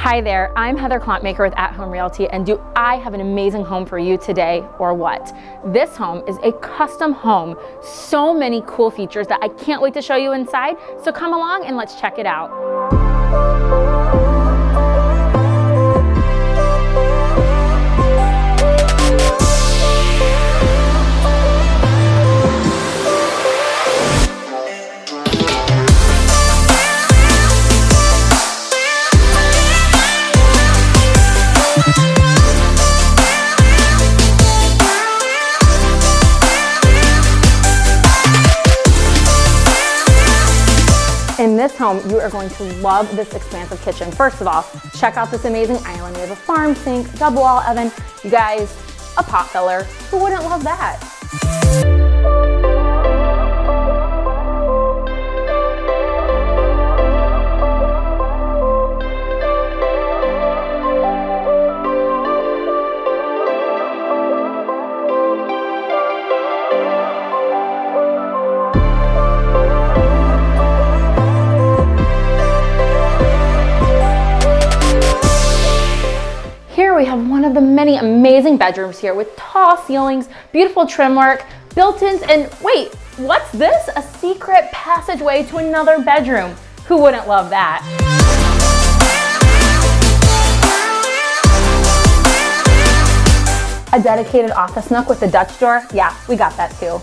Hi there, I'm Heather Klontmaker with At Home Realty, and do I have an amazing home for you today or what? This home is a custom home. So many cool features that I can't wait to show you inside, so come along and let's check it out. In this home, you are going to love this expansive kitchen. First of all, check out this amazing island. We have a farm sink, double wall oven, you guys, a pot filler. Who wouldn't love that? We have one of the many amazing bedrooms here with tall ceilings, beautiful trim work, built-ins, and wait, what's this? A secret passageway to another bedroom. Who wouldn't love that? A dedicated office nook with a Dutch door? Yeah, we got that too.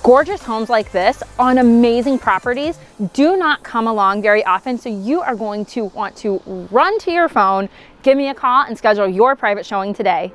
Gorgeous homes like this on amazing properties do not come along very often, so you are going to want to run to your phone, give me a call, and schedule your private showing today.